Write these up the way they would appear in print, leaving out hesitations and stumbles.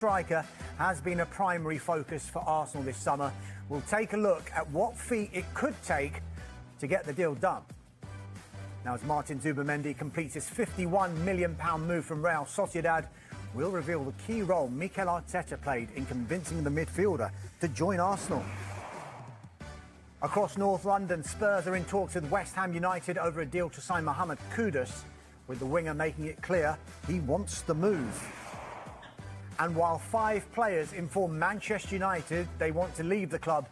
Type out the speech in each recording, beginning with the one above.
Striker has been a primary focus for Arsenal this summer. We'll take a look at what feat it could take to get the deal done. Now, as Martin Zubimendi completes his £51 million move from Real Sociedad, we'll reveal the key role Mikel Arteta played in convincing the midfielder to join Arsenal. Across North London, Spurs are in talks with West Ham United over a deal to sign Mohamed Kudus, with the winger making it clear he wants the move. And while 5 players inform Manchester United they want to leave the club,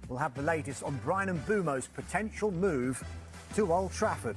we'll have the latest on Bryan Mbeumo's potential move to Old Trafford.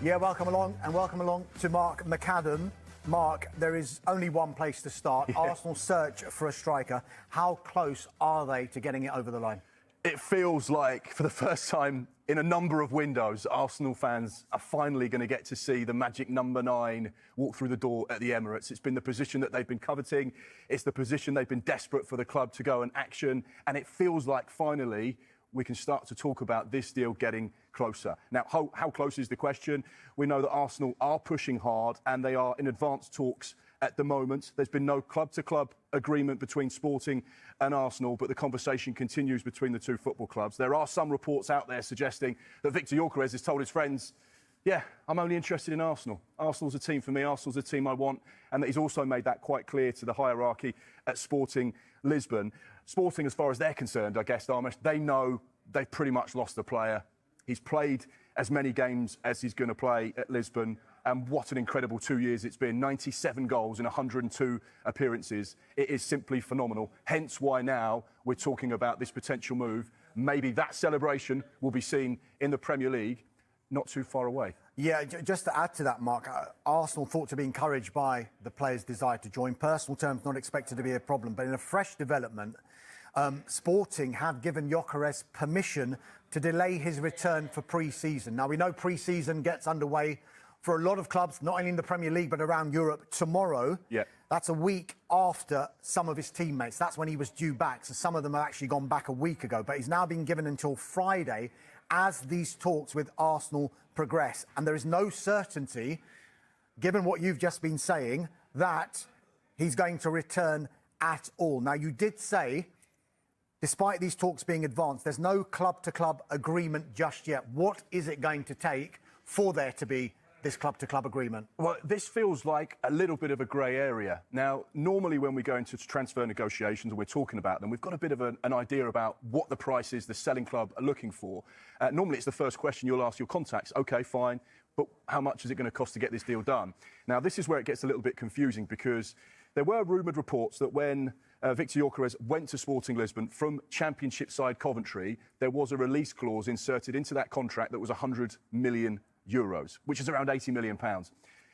Yeah, welcome along to Mark McAdam. Mark, there is only one place to start. Yeah. Arsenal's search for a striker. How close are they to getting it over the line? It feels like, for the first time in a number of windows, Arsenal fans are finally going to get to see the magic number 9 walk through the door at the Emirates. It's been the position that they've been coveting. It's the position they've been desperate for the club to go and action. And it feels like, finally, we can start to talk about this deal getting closer. Now, how close is the question? We know that Arsenal are pushing hard and they are in advanced talks at the moment. There's been no club-to-club agreement between Sporting and Arsenal, but the conversation continues between the two football clubs. There are some reports out there suggesting that Victor Gyokeres has told his friends, yeah, I'm only interested in Arsenal. Arsenal's a team for me, Arsenal's a team I want, and that he's also made that quite clear to the hierarchy at Sporting Lisbon. Sporting, as far as they're concerned, I guess, Dharmesh, they know they've pretty much lost a player. He's played as many games as he's going to play at Lisbon. And what an incredible 2 years it's been. 97 goals in 102 appearances. It is simply phenomenal. Hence why now we're talking about this potential move. Maybe that celebration will be seen in the Premier League not too far away. Yeah, just to add to that, Mark, Arsenal thought to be encouraged by the player's desire to join. Personal terms not expected to be a problem, but in a fresh development, Sporting have given Gyokeres permission to delay his return for pre-season. Now, we know pre-season gets underway for a lot of clubs, not only in the Premier League, but around Europe tomorrow. Yeah. That's a week after some of his teammates. That's when he was due back. So some of them have actually gone back a week ago. But he's now been given until Friday as these talks with Arsenal progress. And there is no certainty, given what you've just been saying, that he's going to return at all. Now, you did say, despite these talks being advanced, there's no club-to-club agreement just yet. What is it going to take for there to be this club-to-club agreement? Well, this feels like a little bit of a grey area. Now, normally when we go into transfer negotiations and we're talking about them, we've got a bit of an idea about what the price is the selling club are looking for. Normally it's the first question you'll ask your contacts. OK, fine, but how much is it going to cost to get this deal done? Now, this is where it gets a little bit confusing, because there were rumoured reports that when Victor Gyokeres went to Sporting Lisbon from Championship side Coventry, there was a release clause inserted into that contract that was €100 million, which is around £80 million.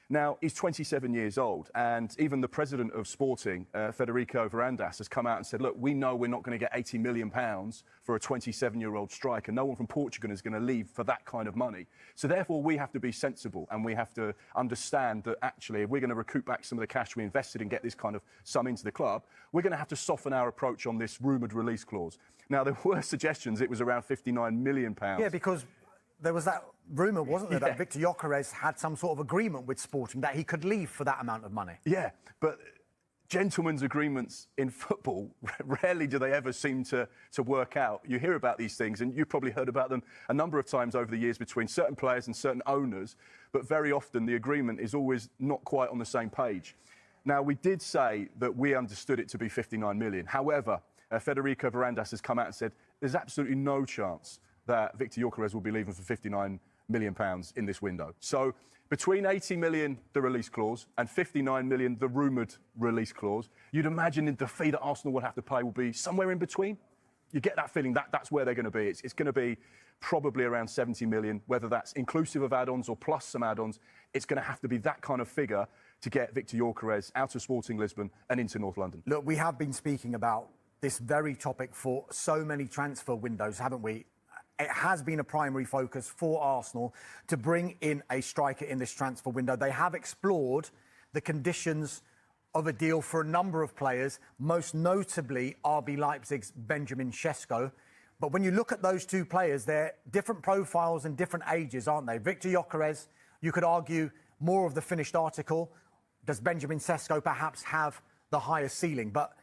Now, he's 27 years old, and even the president of Sporting, Federico Varandas, has come out and said, look, we know we're not going to get £80 million for a 27-year-old striker. No one from Portugal is going to leave for that kind of money. So therefore, we have to be sensible, and we have to understand that actually, if we're going to recoup back some of the cash we invested and get this kind of sum into the club, we're going to have to soften our approach on this rumoured release clause. Now, there were suggestions it was around £59 million. Yeah, because there was that rumour, wasn't there, that Victor Gyokeres had some sort of agreement with Sporting that he could leave for that amount of money. Yeah, but gentlemen's agreements in football, rarely do they ever seem to work out. You hear about these things, and you've probably heard about them a number of times over the years between certain players and certain owners, but very often the agreement is always not quite on the same page. Now, we did say that we understood it to be £59 million. However, Federico Varandas has come out and said there's absolutely no chance that Victor Gyokeres will be leaving for £59 million in this window. So between £80 million, the release clause, and £59 million, the rumoured release clause, you'd imagine the fee that Arsenal would have to pay will be somewhere in between. You get that feeling that that's where they're going to be. It's going to be probably around 70 million, whether that's inclusive of add-ons or plus some add-ons. It's going to have to be that kind of figure to get Victor Gyokeres out of Sporting Lisbon and into North London. Look, we have been speaking about this very topic for so many transfer windows, haven't we? It has been a primary focus for Arsenal to bring in a striker in this transfer window. They have explored the conditions of a deal for a number of players, most notably RB Leipzig's Benjamin Sesko. But when you look at those two players, they're different profiles and different ages, aren't they? Victor Gyokeres, you could argue, more of the finished article, does Benjamin Sesko perhaps have the higher ceiling? But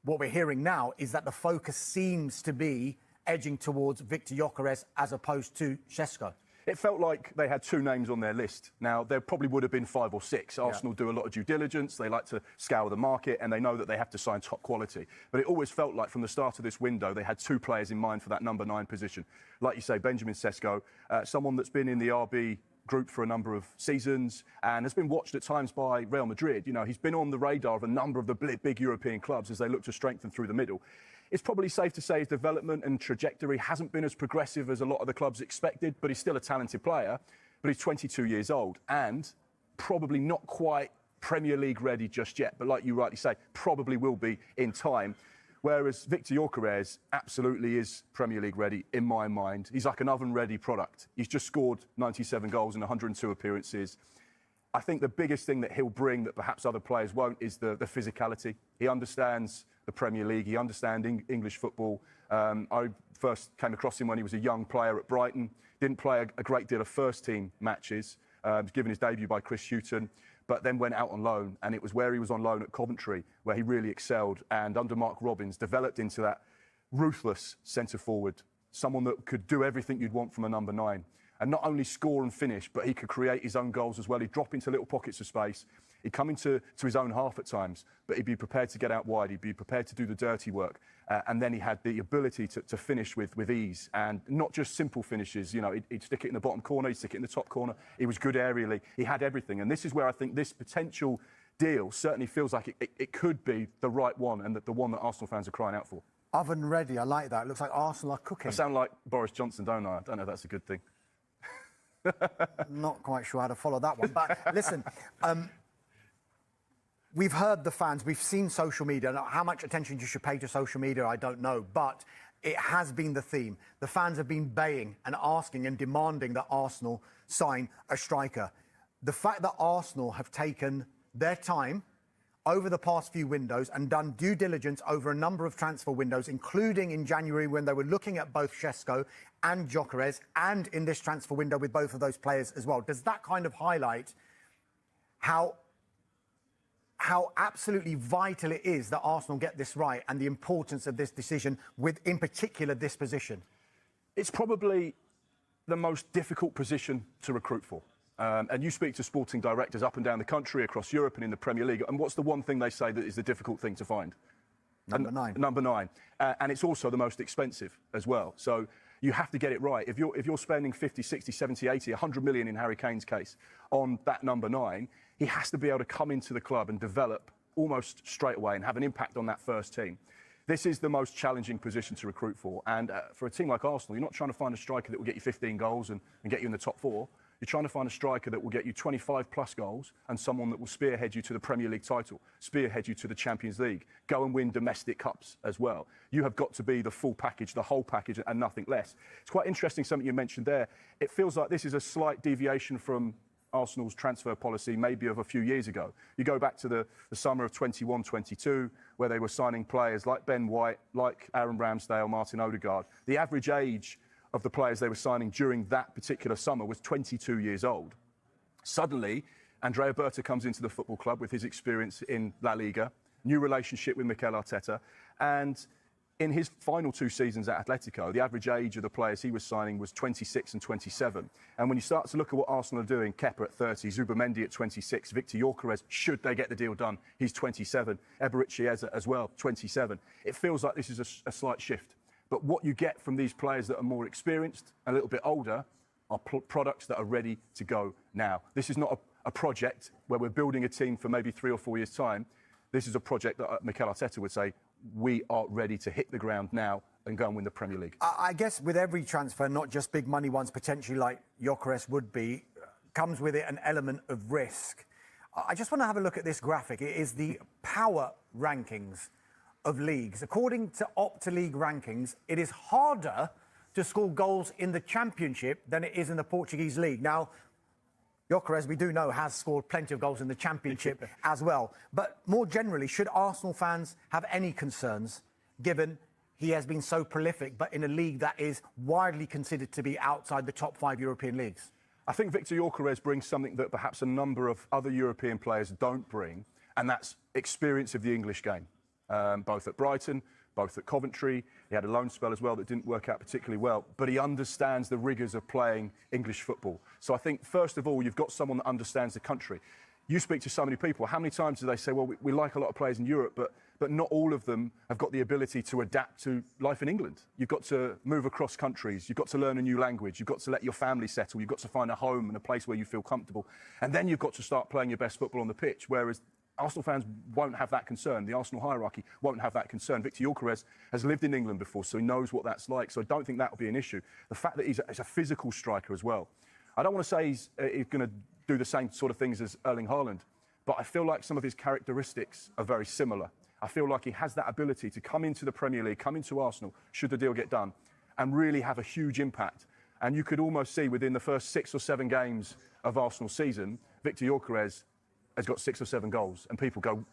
what we're hearing now is that the focus seems to be edging towards Viktor Gyokeres as opposed to Sesko. It felt like they had two names on their list. Now, there probably would have been 5 or 6. Arsenal do a lot of due diligence. They like to scour the market, and they know that they have to sign top quality. But it always felt like from the start of this window, they had 2 players in mind for that number 9 position. Like you say, Benjamin Sesko, someone that's been in the RB group for a number of seasons and has been watched at times by Real Madrid. You know, he's been on the radar of a number of the big European clubs as they look to strengthen through the middle. It's probably safe to say his development and trajectory hasn't been as progressive as a lot of the clubs expected, but he's still a talented player. But he's 22 years old and probably not quite Premier League ready just yet. But like you rightly say, probably will be in time. Whereas Viktor Gyokeres absolutely is Premier League ready in my mind. He's like an oven-ready product. He's just scored 97 goals in 102 appearances. I think the biggest thing that he'll bring that perhaps other players won't is the physicality. He understands the Premier League. He understands English football. I first came across him when he was a young player at Brighton. Didn't play a great deal of first-team matches. Was given his debut by Chris Hughton, but then went out on loan. And it was where he was on loan at Coventry where he really excelled. And under Mark Robins, developed into that ruthless centre-forward, someone that could do everything you'd want from a number 9. And not only score and finish, but he could create his own goals as well. He'd drop into little pockets of space. He'd come into his own half at times, but he'd be prepared to get out wide. He'd be prepared to do the dirty work. And then he had the ability to finish with ease, and not just simple finishes. You know, he'd stick it in the bottom corner, he'd stick it in the top corner. He was good aerially. He had everything. And this is where I think this potential deal certainly feels like it could be the right one, and the one that Arsenal fans are crying out for. Oven ready, I like that. It looks like Arsenal are cooking. I sound like Boris Johnson, don't I? I don't know if that's a good thing. Not quite sure how to follow that one. But listen, we've heard the fans, we've seen social media. Now, how much attention you should pay to social media, I don't know. But it has been the theme. The fans have been baying and asking and demanding that Arsenal sign a striker. The fact that Arsenal have taken their time over the past few windows and done due diligence over a number of transfer windows, including in January when they were looking at both Sesko and Gyokeres, and in this transfer window with both of those players as well. Does that kind of highlight how absolutely vital it is that Arsenal get this right and the importance of this decision with, in particular, this position? It's probably the most difficult position to recruit for. And you speak to sporting directors up and down the country, across Europe and in the Premier League, and what's the one thing they say that is the difficult thing to find? Number 9. Number 9. And it's also the most expensive as well. So you have to get it right. If you're spending 50, 60, 70, 80, 100 million in Harry Kane's case on that number 9, he has to be able to come into the club and develop almost straight away and have an impact on that first team. This is the most challenging position to recruit for. And for a team like Arsenal, you're not trying to find a striker that will get you 15 goals and get you in the top 4. You're trying to find a striker that will get you 25 plus goals and someone that will spearhead you to the Premier League title, spearhead you to the Champions League, go and win domestic cups as well. You have got to be the full package, the whole package, and nothing less. It's quite interesting, something you mentioned there. It feels like this is a slight deviation from Arsenal's transfer policy maybe of a few years ago. You go back to the summer of 21-22, where they were signing players like Ben White, like Aaron Ramsdale, Martin Odegaard. The average age of the players they were signing during that particular summer was 22 years old. Suddenly, Andrea Berta comes into the football club with his experience in La Liga, new relationship with Mikel Arteta, and in his final 2 seasons at Atletico, the average age of the players he was signing was 26 and 27. And when you start to look at what Arsenal are doing, Kepa at 30, Zubimendi at 26, Viktor Gyokeres, should they get the deal done, he's 27, Eberechi Eze as well, 27. It feels like this is a slight shift. But what you get from these players that are more experienced, a little bit older, are products that are ready to go now. This is not a project where we're building a team for maybe 3 or 4 years' time. This is a project that Mikel Arteta would say, we are ready to hit the ground now and go and win the Premier League. I guess with every transfer, not just big money ones, potentially like Gyokeres would be, comes with it an element of risk. I just want to have a look at this graphic. It is the power rankings of leagues. According to Opta League rankings, it is harder to score goals in the Championship than it is in the Portuguese league. Now, Gyokeres, we do know, has scored plenty of goals in the Championship as well. But more generally, should Arsenal fans have any concerns, given he has been so prolific, but in a league that is widely considered to be outside the top 5 European leagues? I think Victor Gyokeres brings something that perhaps a number of other European players don't bring, and that's experience of the English game, both at Brighton, both at Coventry. He had a loan spell as well that didn't work out particularly well, but he understands the rigours of playing English football. So I think, first of all, you've got someone that understands the country. You speak to so many people. How many times do they say, well, we like a lot of players in Europe, but not all of them have got the ability to adapt to life in England. You've got to move across countries. You've got to learn a new language. You've got to let your family settle. You've got to find a home and a place where you feel comfortable. And then you've got to start playing your best football on the pitch, whereas Arsenal fans won't have that concern. The Arsenal hierarchy won't have that concern. Victor Gyokeres has lived in England before, so he knows what that's like. So I don't think that will be an issue. The fact that he's a physical striker as well. I don't want to say he's going to do the same sort of things as Erling Haaland, but I feel like some of his characteristics are very similar. I feel like he has that ability to come into the Premier League, come into Arsenal, should the deal get done, and really have a huge impact. And you could almost see within the first 6 or 7 games of Arsenal's season, Victor Gyokeres has got 6 or 7 goals. And people go,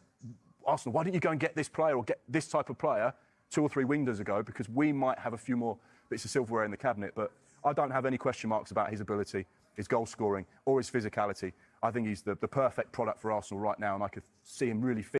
Arsenal, why didn't you go and get this player or get this type of player 2 or 3 windows ago? Because we might have a few more bits of silverware in the cabinet. But I don't have any question marks about his ability, his goal scoring, or his physicality. I think he's the perfect product for Arsenal right now, and I could see him really fit